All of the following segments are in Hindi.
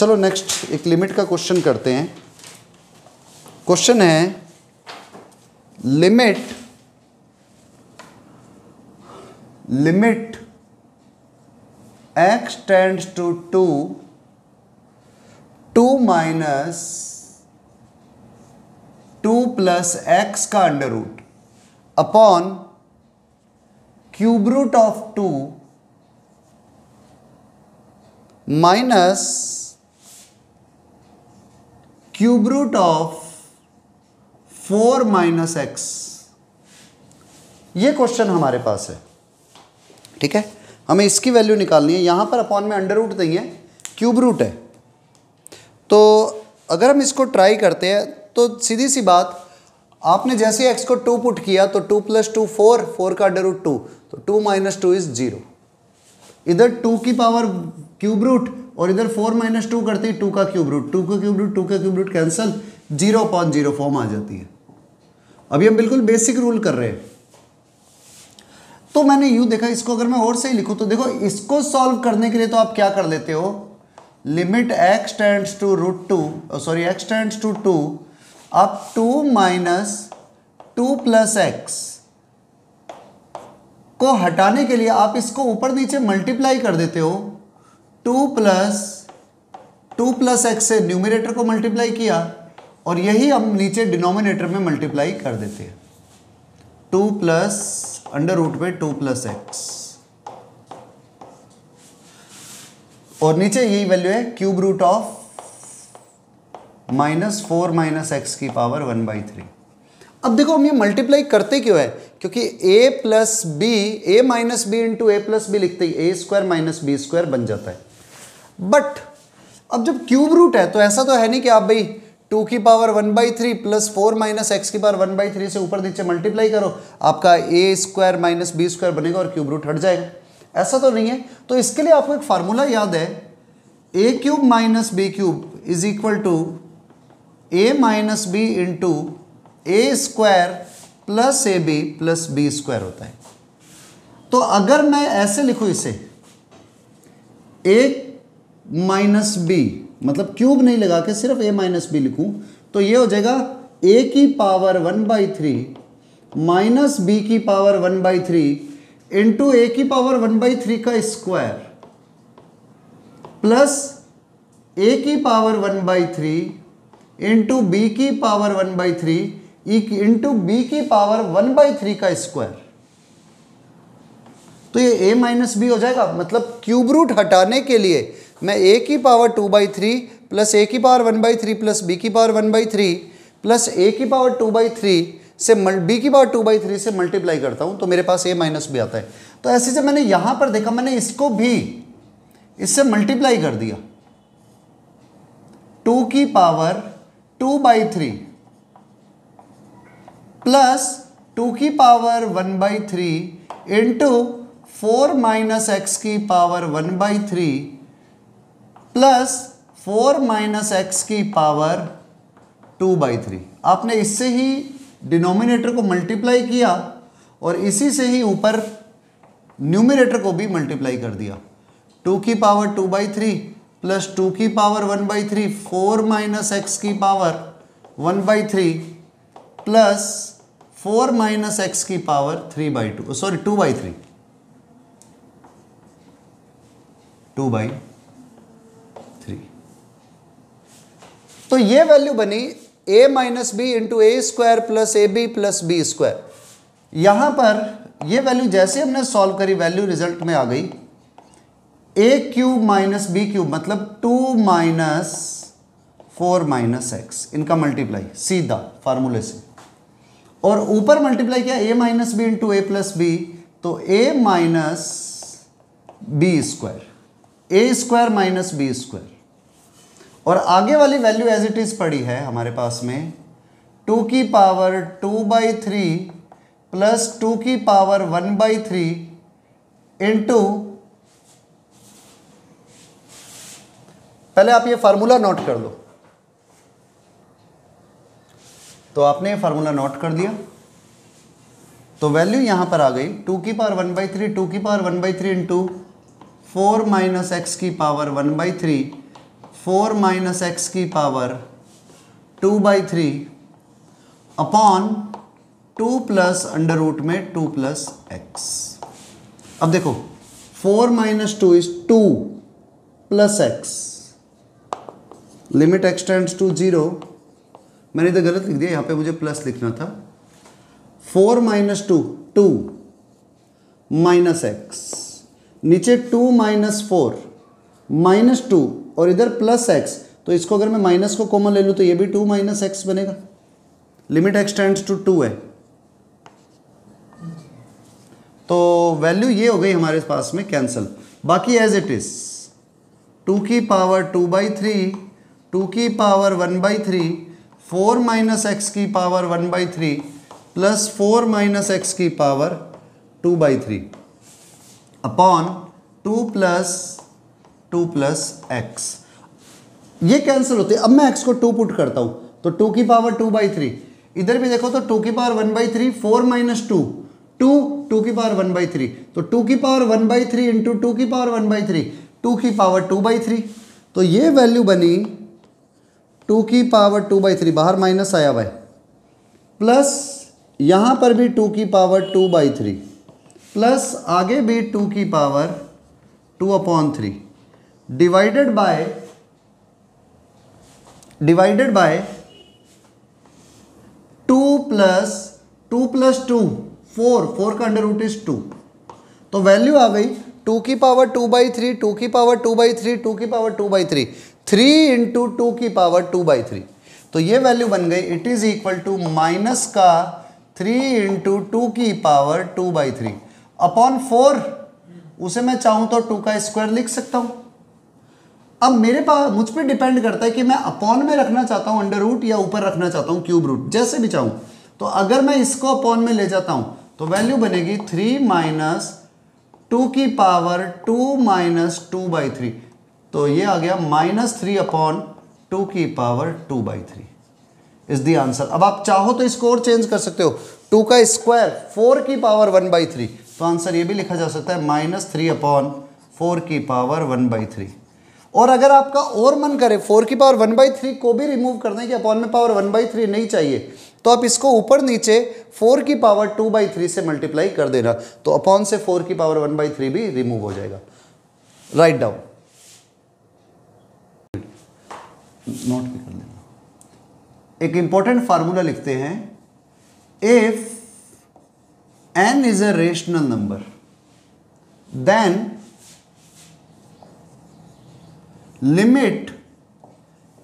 चलो नेक्स्ट एक लिमिट का क्वेश्चन करते हैं। क्वेश्चन है limit x tends to 2 minus 2 plus x का under root upon cube root of 2 minus cube root of 4 minus x। ये क्वेश्चन हमारे पास है, ठीक है। हमें इसकी वैल्यू निकालनी है। यहां पर अपॉन में अंडर रूट नहीं है, क्यूब रूट है। तो अगर हम इसको ट्राई करते हैं तो सीधी सी बात, आपने जैसे x को 2 पुट किया तो 2 प्लस 2 4 का अंडर रूट 2, तो 2 माइनस 2 इज 0। इधर 2 की पावर क्यूब रूट और इधर 4 माइनस 2 करती है 2 का क्यूब रूट, 2 का क्यूब रूट 2 का क्यूब रूट कैंसल, 0/0 फॉर्म आ जाती है। अभी हम बिल्कुल बेसिक रूल कर रहे हैं। तो मैंने यूं देखा, इसको अगर मैं और सही लिखूं तो देखो, इसको सॉल्व करने के लिए तो आप क्या कर लेते हो, limit x tends to x tends to 2, आप 2 माइनस 2 प्लस x को हटाने के लिए आप इसको ऊपर नीचे मल्टीप्लाई कर देते हो। 2 प्लस x से न्यूमरेटर को मल्टीप्लाई किया और यही हम नीचे डिनोमिनेटर में मल्टीप्लाई कर देते हैं। 2 प्लस अंडर रूट पे 2 प्लस x और नीचे यही वैल्यू है cube root of -4 minus x की पावर 1/3। अब देखो हम ये मल्टीप्लाई करते क्यों है, क्योंकि a minus B into A plus B लिखते ही a² माइनस b² बन जाता है। बट अब जब क्यूब रूट है तो ऐसा तो है नहीं कि आप भाई 2 की पावर 1/3 प्लस 4 माइनस x की पावर 1/3 से ऊपर नीचे मल्टीप्लाई करो, आपका a² माइनस b² बनेगा और क्यूब रूट हट जाएगा। ऐसा तो नहीं है। तो इसके लिए आपको एक फार्मूला याद है, a³ minus b³ is equal to a minus b into a² plus ab plus b² होता है। तो अगर मैं ऐसे लिखूं इसे, a माइनस b, मतलब क्यूब नहीं लगा के सिर्फ a माइनस b लिखूं, तो ये हो जाएगा a की पावर 1/3 माइनस b की पावर 1/3 इंटू a की पावर 1/3 का स्क्वायर प्लस a की पावर 1/3 इंटू b की पावर 1/3 इंटू b की पावर 1/3 का स्क्वायर। तो ये a माइनस b हो जाएगा। मतलब क्यूब रूट हटाने के लिए मैं a की पावर 2/3 प्लस a की पावर 1/3 प्लस b की पावर 1/3 प्लस a की पावर 2/3 से b की पावर 2/3 से मल्टीप्लाई करता हूं, तो मेरे पास a माइनस b आता है। तो ऐसे जब मैंने यहां पर देखा, मैंने इसको भी इससे मल्टीप्लाई कर दिया, 2 की पावर 2/3 प्लस 2 की पावर 1/3 इंटू 4 माइनस x की पावर 1/3 प्लस 4 माइनस x की पावर 2/3। आपने इससे ही डिनोमिनेटर को मल्टीप्लाई किया और इसी से ही ऊपर न्यूमरेटर को भी मल्टीप्लाई कर दिया। 2 की पावर 2/3 प्लस 2 की पावर 1/3 4 माइनस x की पावर 1/3 प्लस 4 माइनस x की पावर 2/3 तो ये वैल्यू बनी a minus B into a² plus ab plus b²। यहां पर ये वैल्यू जैसे हमने सॉल्व करी, वैल्यू रिजल्ट में आ गई a³ माइनस b³ मतलब 2 माइनस 4 माइनस x, इनका मल्टीप्लाई सीधा फार्मूले से, और ऊपर मल्टीप्लाई किया a minus B into A plus B, तो a minus b² a² minus b²। और आगे वाली वैल्यू एज इट इज पड़ी है हमारे पास में, 2 की पावर 2/3 प्लस 2 की पावर 1/3 इंटू, पहले आप ये फार्मूला नोट कर लो। तो आपने ये फार्मूला नोट कर दिया, तो वैल्यू यहां पर आ गई 2 की पावर 1/3 2 की पावर 1/3 इंटू 4 माइनस एक्स की पावर 1/3 4 माइनस एक्स की power 2/3 upon 2 plus under root में 2 प्लस एक्स। अब देखो 4 minus 2 is 2 plus X, limit X tends to 0, मैंने इधर गलत लिख दिया, यहाँ पे मुझे प्लस लिखना था। 4 माइनस 2 2 माइनस एक्स, नीचे 2 माइनस 4 माइनस 2 और इधर प्लस एक्स, तो इसको अगर मैं माइनस को कॉमन ले लूँ तो ये भी 2 माइनस एक्स बनेगा। लिमिट एक्स टेंड्स टू 2 है, तो वैल्यू ये हो गई हमारे पास में कैंसिल। बाकी एज इट इज 2 की पावर 2/3, 2 की पावर 1/3, 4 माइनस एक्स की पावर 1/3 प्लस 4 माइनस एक्स की पावर 2/3 अपॉन 2 प्लस एक्स। ये कैंसिल होते हैं। अब मैं एक्स को 2 पुट करता हूं तो 2 की पावर 2/3, इधर भी देखो तो 2 की पावर 1/3, 4 माइनस 2 2 की पावर 1/3, तो 2 की पावर 1/3 इंटू 2 की पावर 1/3, 2 की पावर 2/3, तो ये वैल्यू बनी 2 की पावर 2/3, बाहर माइनस आया हुआ है, प्लस यहां पर भी 2 की पावर 2/3 प्लस आगे भी 2 की पावर 2/3 डिवाइडेड बाय 2 प्लस 2 4 का अंडर रूट इज 2, तो वैल्यू आ गई 2 की पावर 2/3, 2 की पावर 2/3, 2 की पावर 2/3, 3 इंटू 2 की पावर 2/3, तो ये वैल्यू बन गई it is equal to minus का 3 इंटू 2 की पावर 2/3 अपॉन 4, उसे मैं चाहूं तो 2 का स्क्वायर लिख सकता हूं। अब मेरे पास मुझ पर डिपेंड करता है कि मैं अपॉन में रखना चाहता हूं अंडर रूट या ऊपर रखना चाहता हूं क्यूब रूट, जैसे भी चाहूं। तो अगर मैं इसको अपॉन में ले जाता हूं तो वैल्यू बनेगी 3 माइनस 2 की पावर 2 माइनस 2/3, तो ये आ गया -3 अपॉन 2 की पावर 2/3 इज द आंसर। अब आप चाहो तो इसको और चेंज कर सकते हो, 2 का स्क्वायर 4 की पावर 1/3, तो आंसर ये भी लिखा जा सकता है -3 अपॉन 4 की पावर 1/3। और अगर आपका और मन करे 4 की पावर 1/3 को भी रिमूव करना है कि अपॉन में पावर 1/3 नहीं चाहिए, तो आप इसको ऊपर नीचे 4 की पावर 2/3 से मल्टीप्लाई कर देना, तो अपॉन से 4 की पावर 1/3 भी रिमूव हो जाएगा। राइट डाउन, नोट भी कर लेना। एक इंपॉर्टेंट फार्मूला लिखते हैं, if n is a rational number then limit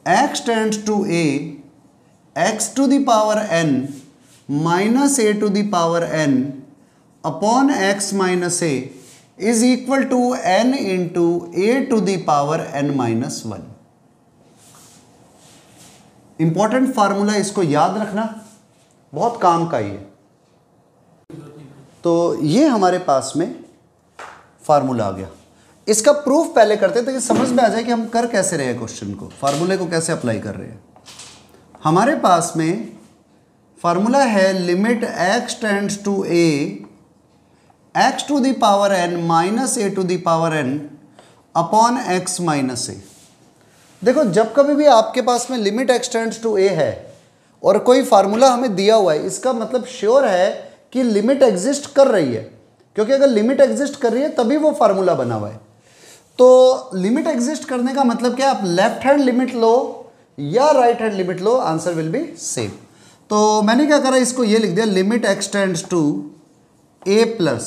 x tends to a x to the power n minus a to the power n upon x minus a is equal to n into a to the power n minus 1। Important formula, इसको याद रखना, बहुत काम का ही है। तो ये हमारे पास में फार्मूला आ गया। इसका प्रूफ पहले करते हैं ताकि समझ में आ जाए कि हम कर कैसे रहे हैं क्वेश्चन को, फार्मूले को कैसे अप्लाई कर रहे हैं। हमारे पास में फार्मूला है limit x tends to a x to the power n minus a to the power n upon x minus a। देखो जब कभी भी आपके पास में limit x tends to a है और कोई फार्मूला हमें दिया हुआ है, इसका मतलब श्योर है कि लिमिट एग्जिस्ट कर रही है, क्योंकि अगर लिमिट एग्जिस्ट कर रही है तभी वो फार्मूला बना हुआ है। तो लिमिट एग्जिस्ट करने का मतलब क्या, आप लेफ्ट हैंड लिमिट लो या राइट हैंड लिमिट लो, आंसर विल बी सेम। तो मैंने क्या करा, इसको ये लिख दिया limit x tends to a plus,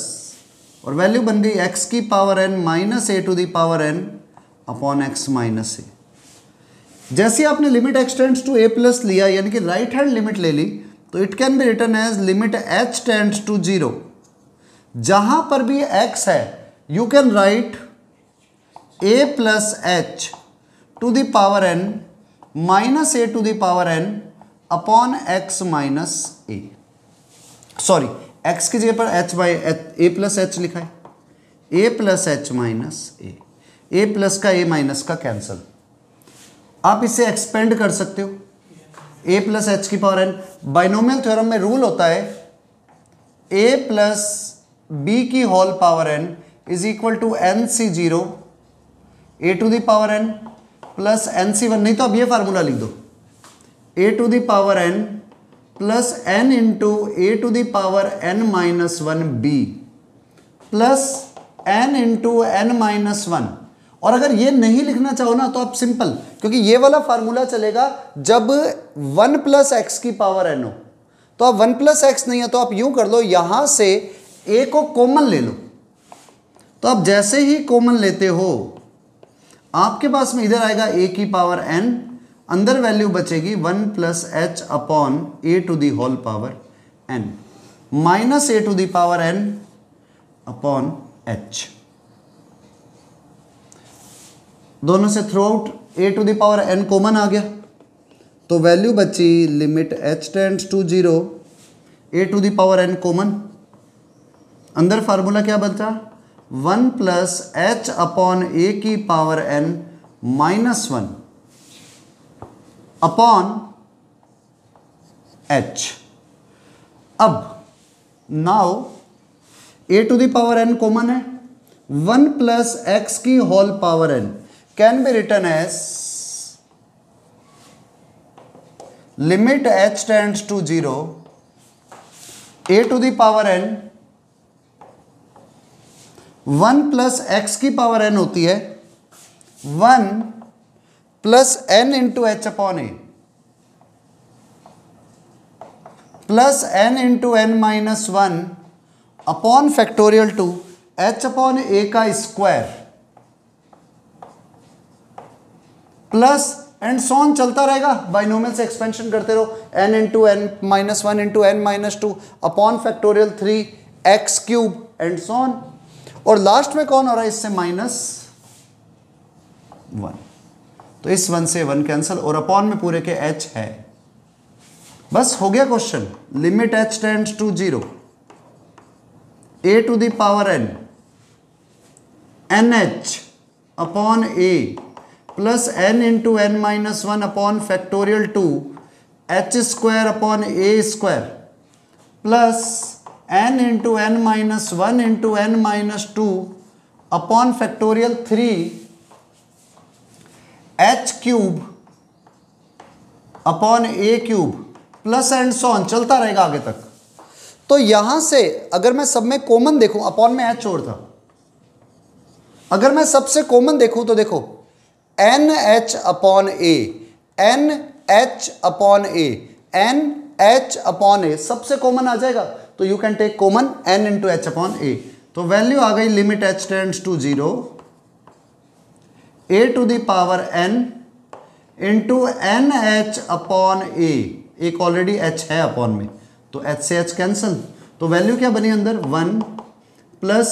और वैल्यू बन गई x की power n minus a to the power n upon x minus a। जैसे आपने limit x tends to a plus लिया, यानी कि राइट हैंड लिमिट ले ली, तो it can be written as limit h tends to 0। जहां पर भी x है you can write a plus h to the power n minus a to the power n upon x minus a। Sorry, x की जगह पर h by a plus h लिखा है, a plus h minus a plus का a माइनस का कैंसल। आप इसे एक्सपेंड कर सकते हो, a प्लस h की पावर n। बाइनोमियल थ्योरम में रूल होता है a प्लस b की whole power n is equal to n c0 a to the power n plus NC1, नहीं तो अब ये फार्मूला लिख दो, a to the power n plus n into a to the power n minus 1b plus n into n minus 1। और अगर ये नहीं लिखना चाहो ना तो आप सिंपल, क्योंकि ये वाला फार्मूला चलेगा जब 1 प्लस एक्स की पावर n हो, तो अब 1 प्लस एक्स नहीं है तो आप यूं कर लो, यहां से a को कॉमन ले लो। तो आप जैसे ही कॉमन लेते हो आपके पास में इधर आएगा a की पावर n, अंदर वैल्यू बचेगी 1 plus h upon a to the whole power n minus a to the power n upon h। दोनों से throughout a to the power n common आ गया, तो वैल्यू बची limit h tends to 0 a to the power n common, अंदर फार्मूला क्या बचा 1 प्लस एच अपॉन ए की power n minus 1 upon h। अब now a to the power n common है, 1 प्लस एक्स की whole power n can be written as limit h tends to 0 a to the power n, 1 plus x की पावर n होती है 1 plus n into h upon A plus n into N minus 1 upon factorial two h upon a का स्क्वायर प्लस एंड सॉन चलता रहेगा, बाइनोमियल से एक्सपेंशन करते रहो, n into N minus 1 into N minus 2 upon factorial 3x cube and so on. और लास्ट में कौन हो रहा है इससे माइनस 1, तो इस 1 से 1 कैंसिल और अपॉन में पूरे के h है। बस हो गया question. Limit h tends to 0 a to the power n nh upon a plus n into N minus 1 upon factorial 2 h square upon A square plus n into N minus 1 into N minus 2 upon factorial 3 h cube upon A cube plus and so on चलता रहेगा आगे तक। तो यहां से अगर मैं सब में कॉमन देखूं, अपॉन में h और था, अगर मैं सबसे कॉमन देखूं तो देखो n h upon a, n h upon a, n h upon a सबसे कॉमन आ जाएगा, तो you can take common n into h upon a. तो वैल्यू आ गई limit h tends to 0 a to the power n into n h upon a, एक ऑलरेडी एच है अपॉन में तो एच से एच कैंसिल, तो वैल्यू क्या बनी अंदर 1 plus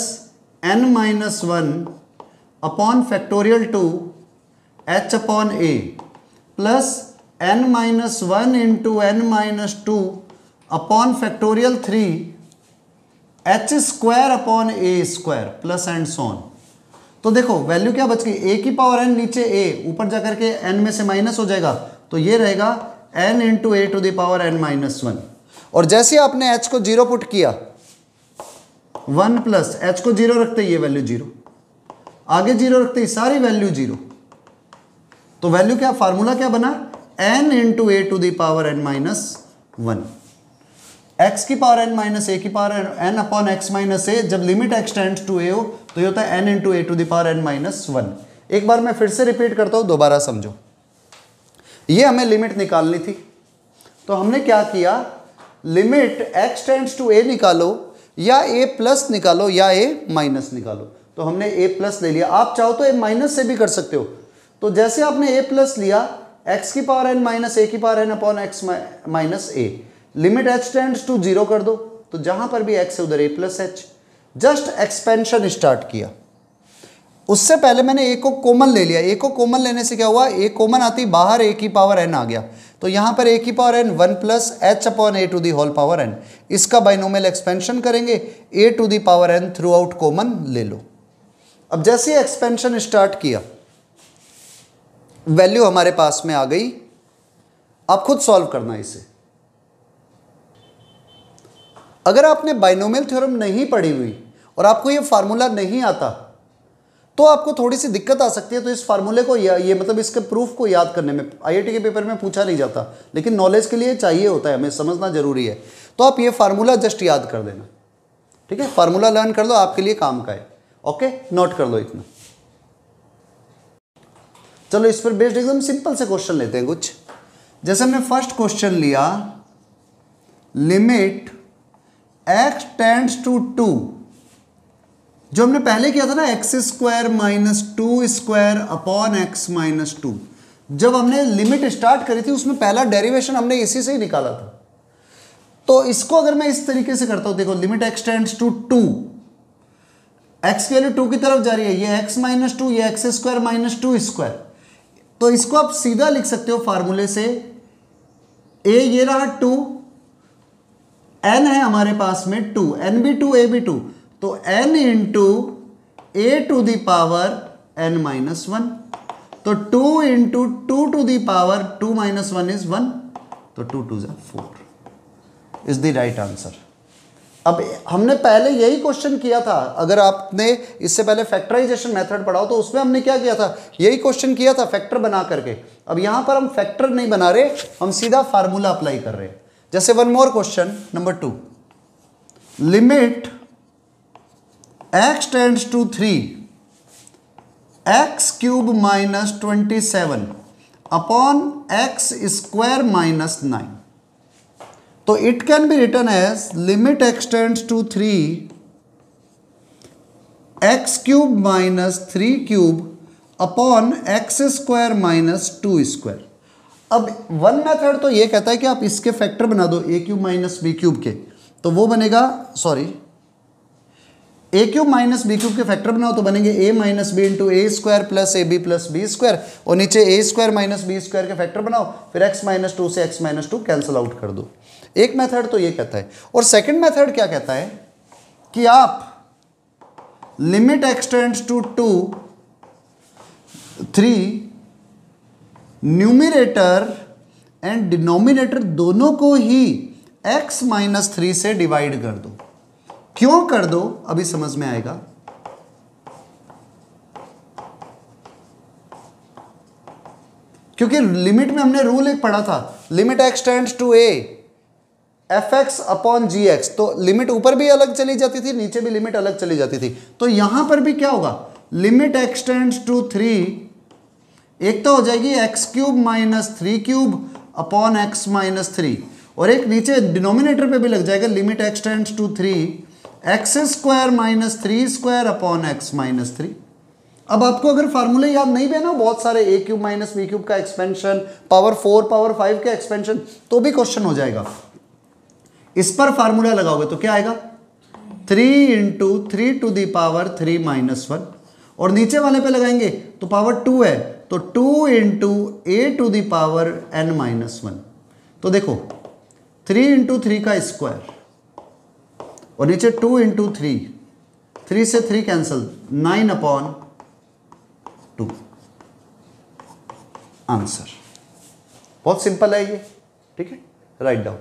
N minus 1 upon factorial 2 h upon A plus n minus 1 into N minus 2 upon factorial 3 h square upon A square plus and so on. तो देखो वैल्यू क्या बच गई, a की पावर n नीचे a, ऊपर जाकर के n में से माइनस हो जाएगा, तो ये रहेगा n into A to the power n minus 1। और जैसे आपने h को 0 पुट किया 1 प्लस h को 0 रखते ये वैल्यू 0, आगे 0 रखते ही सारी वैल्यू 0, तो वैल्यू क्या, फार्मूला क्या बना n into A to the power n minus 1, x की पावर n माइनस ए की power n upon x minus a, जब limit x tends to a हो तो ये होता है n into A to the power n minus 1। एक बार मैं फिर से रिपीट करता हूं, दोबारा समझो। ये हमें लिमिट निकालनी थी, तो हमने क्या किया, लिमिट x टेंड्स टू ए निकालो या a प्लस निकालो या a माइनस निकालो, तो हमने a प्लस ले लिया। आप चाहो तो a माइनस से भी कर सकते हो, तो जैसे आपने a प्लस लिया x की पावर n माइनस a की power n upon x minus a, limit h tends to 0 कर दो, तो जहां पर भी x है उधर a plus h, just expansion start किया। उससे पहले मैंने a को कॉमन ले लिया, a को कॉमन लेने से क्या हुआ, a कॉमन आती बाहर a की पावर n आ गया, तो यहां पर a की power n 1 plus h upon a to the whole power n, इसका बाइनोमियल एक्सपेंशन करेंगे, a to the power n throughout common ले लो। अब जैसे एक्सपेंशन स्टार्ट किया वैल्यू हमारे पास में आ गई, आप खुद सॉल्व करना इसे। अगर आपने बाइनोमियल थ्योरम नहीं पढ़ी हुई और आपको ये फार्मूला नहीं आता तो आपको थोड़ी सी दिक्कत आ सकती है। तो इस फार्मूले को ये मतलब इसके प्रूफ को याद करने में आईआईटी के पेपर में पूछा नहीं जाता, लेकिन नॉलेज के लिए चाहिए होता है, हमें समझना जरूरी है। तो आप ये फार्मूला जस्ट याद कर देना, ठीक है, फार्मूला लर्न कर लो, आपके लिए काम का है। ओके, नोट कर लो इतना। चलो इस पर बेस्ड एकदम सिंपल से क्वेश्चन लेते हैं कुछ। जैसे हमने फर्स्ट क्वेश्चन लिया, लिमिट x टेंड्स टू 2, जो हमने पहले किया था ना, x square minus 2 square upon x minus 2, जब हमने लिमिट स्टार्ट करी थी उसमें पहला डेरिवेशन हमने इसी से ही निकाला था। तो इसको अगर मैं इस तरीके से करता हूं, देखो limit x tends to 2, x की वैल्यू 2 की तरफ जा रही है, ये x माइनस 2, ये एक्स स्क्वायर माइनस 2 स्क्वायर। तो इसको आप सीधा लिख सकते हो फार्मूले से, a ये रहा 2, n है हमारे पास में 2, n भी 2 a भी 2, तो n into a to the power n minus 1, तो 2 into 2 to the power 2 minus 1 is 1, तो 2 2 4 इज द राइट आंसर। अब हमने पहले यही क्वेश्चन किया था, अगर आपने इससे पहले फैक्टराइजेशन मेथड पढ़ा हो तो उसमें हमने क्या किया था, यही क्वेश्चन किया था फैक्टर बना करके। अब यहां पर हम फैक्टर नहीं बना रहे, हम सीधा फार्मूला अप्लाई कर रहे हैं। जैसे one more question number 2, limit x tends to 3, x cube minus 27 upon x square minus 9, तो it can be written as limit x tends to 3, x cube minus 3 cube upon x square minus 2 square. अब वन मेथड तो ये कहता है कि आप इसके फैक्टर बना दो a cube minus B cube के, तो वो बनेगा, sorry, a cube minus B cube के फैक्टर बनाओ तो बनेंगे a minus B into A square plus A B plus B square, और नीचे a square minus B square के फैक्टर बनाओ, फिर x माइनस 2 से x माइनस 2 कैंसिल आउट कर दो। एक मेथड तो ये कहता है, और सेकंड मेथड क्या कहता है कि आप limit x tends to 3, numerator and denominator दोनों को ही x माइनस 3 से डिवाइड कर दो। क्यों कर दो अभी समझ में आएगा। क्योंकि लिमिट में हमने रूल एक पढ़ा था, limit x tends to a F X upon G X, तो लिमिट ऊपर भी अलग चली जाती थी, नीचे भी लिमिट अलग चली जाती थी। तो यहां पर भी क्या होगा, लिमिट x टेंड्स टू 3, एक तो हो जाएगी x cube minus 3 cube upon x minus 3, और एक नीचे डिनोमिनेटर पे भी लग जाएगा limit x tends to 3, X square minus 3 square upon x minus 3। अब आपको अगर फार्मूले याद नहीं भी है ना, बहुत सारे a cube minus B cube का एक्सपेंशन, पावर 4 पावर 5 का एक्सपेंशन, तो भी क्वेश्चन हो जाएगा। इस पर फार्मूला लगाओगे तो क्या आएगा, 3 into 3 to the power 3 minus 1, और नीचे वाले पे लगाएंगे तो पावर 2 है, तो 2 into A to the power n minus 1। तो देखो 3 इंटू 3 का स्क्वायर, और नीचे 2 इंटू 3 से 3 कैंसिल, 9 अपॉन 2 आंसर। बहुत सिंपल है ये, ठीक है, राइट डाउन।